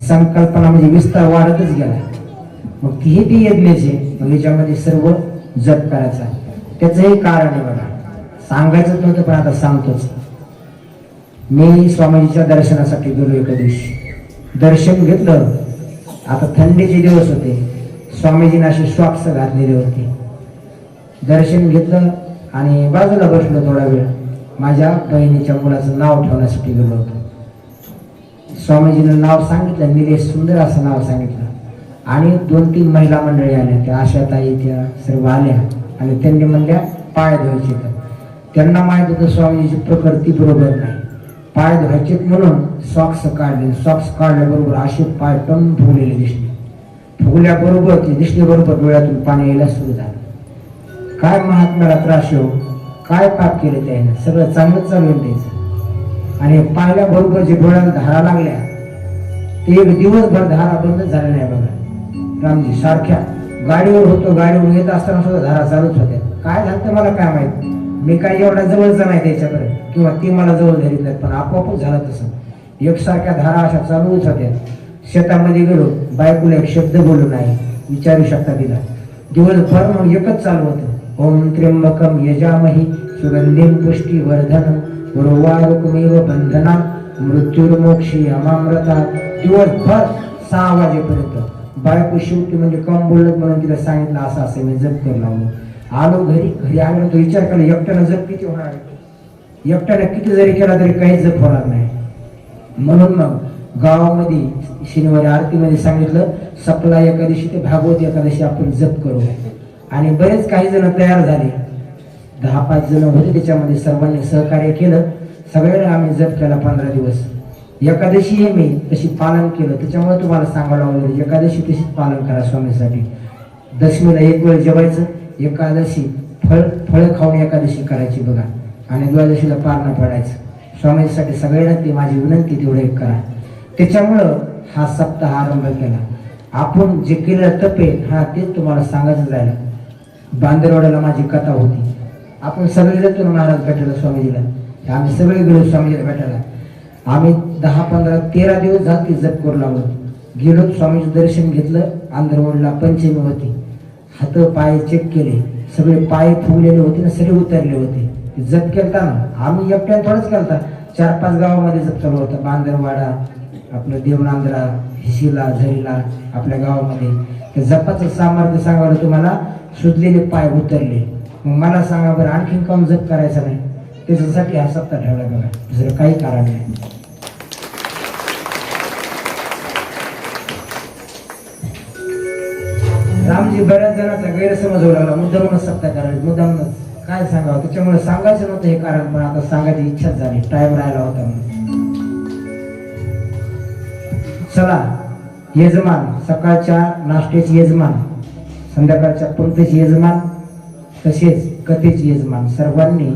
संकल्पना म्हणजे विस्तार वाढतच गेला. मग हे ती यज्ञाचे मग याच्यामध्ये सर्व जप करायचा. त्याचंही कारण आहे बघा, सांगायचंच नव्हतं पण आता सांगतोच. मी स्वामीजीच्या दर्शनासाठी गेलो एका दिवशी, दर्शन घेतलं. आता थंडीचे दिवस होते, स्वामीजीने असे सॉक्स घातलेले होते. दर्शन घेतलं आणि बाजूला बसलो थोडा वेळ. माझ्या बहिणीच्या मुलाचं नाव ठेवण्यासाठी गेलो होतो. स्वामीजीनं नाव सांगितलं, निलेश सुंदर असं नाव सांगितलं. आणि 2-3 महिला मंडळी आल्या, त्या आशाताई त्या सर्व आल्या आणि त्यांनी म्हणल्या पाय धुवायचे. तर त्यांना माहित होतं स्वामीजीची प्रकृती बरोबर नाही, पाय धुवायचे म्हणून सॉक्स काढले. सॉक्स काढल्याबरोबर असे पाय टन फुगलेले दिसले. फुगल्याबरोबर ते दिसल्याबरोबर डोळ्यातून पाणी यायला सुरू झालं. काय महात्म्याला त्रास येऊ, काय पाप केले त्याने, सगळं चांगलंच चालू आहे त्याचं. आणि पाहिल्याबरोबर जे डोळ्याला धारा लागल्या ते एक दिवसभर धारा बंद झाल्या नाही बघा. रामजी सारख्या गाडीवर होतो, गाडीवर येत असताना सुद्धा धारा चालूच होत्या. काय झालं तर मला काय माहित, मी काय एवढा जवळचा नाही त्याच्याकडे किंवा ती मला जवळ धरीत नाही, पण आपोआपच झालं तसं. एकसारख्या धारा अशा चालूच होत्या. शेतामध्ये गेलो, बायकोला एक शब्द बोलू नाही, विचारू शकता तिला. दिवसभर मग एकच चालू होतं, ओम त्र्यंबकम यजामहि सुगंधिम पुष्टिवर्धनम उर्वारुकमेव बंधना मृत्युर्मोक्षी अमामृता. दिवसभर 6 वाजेपर्यंत. बायको शेवटी म्हणजे कम बोलत म्हणून तिला सांगितलं असं असं मी जप करू लागलो. आलो घरी आलो तो विचार केला, एकट्यानं जप किती होणार आहे, एकट्याने किती जरी केला तरी काहीच जप होणार नाही. म्हणून मग गावामध्ये शनिवारी आरतीमध्ये सांगितलं, सपला एकादशी ते भागवत एकादशी आपण जप करू. आणि बरेच काही जण तयार झाले, 10-5 जण होते त्याच्यामध्ये. सर्वांनी सहकार्य केलं, सगळ्यांना आम्ही जप केला 15 दिवस. एकादशी हे मी तशी पालन केलं, त्याच्यामुळे तुम्हाला सांगावं लागलं एकादशी तशीच पालन करा स्वामीसाठी. दशमीला एक वेळ जेवायचं, एकादशी फळं खाऊन एकादशी करायची बघा, आणि द्वादशीला पारणं पडायचं. स्वामीसाठी सगळ्यांना ती माझी विनंती तेवढं एक करा. त्याच्यामुळं हा सप्ताह आरंभ केला. आपण जे केलं तपे हा तेच तुम्हाला सांगायचं राहिलं. बांदरवाड्याला माझी कथा होती, आपण सगळे जातो ना महाराज भेटायला स्वामीजीला. आम्ही सगळे गेलो स्वामीजीला भेटायला. आम्ही 10-15-13 दिवस झाले जप करू लागलो. गेलो, स्वामीचं दर्शन घेतलं. आंधरवडला पंचमी होती. हात पाय चेक केले, सगळे पाय फुगलेले होते ना, सगळे उतरले होते. जप केलता ना आम्ही एकट्याने थोडंच केलता, 4-5 गावामध्ये जप चालू होता. बांदरवाडा, आपलं देवनांद्रा, हिशीला, झरीला, आपल्या गावामध्ये. त्या जपाचं सामर्थ्य सांगायला तुम्हाला, सुजलेले पाय उतरले. मग मला सांगा बरं आणखीन काम जप करायचं नाही? त्याच्यासाठी हा सप्ताह ठेवला बघा, दुसरं काही कारण नाही. रामजी बऱ्याच जणांचा गैरसमज होऊ लागला, मुद्दामूनच सप्ताह करायला, मुद्दामूनच काय सांगावं. त्याच्यामुळे सांगायचं नव्हतं हे कारण, पण आता सांगायची इच्छाच झाली, टाइम राहिला होता म्हणून. चला, यजमान, सकाळच्या नाश्त्याचे यजमान, संध्याकाळच्या पंक्तीचे यजमान, तसेच कथेचे यजमान, सर्वांनी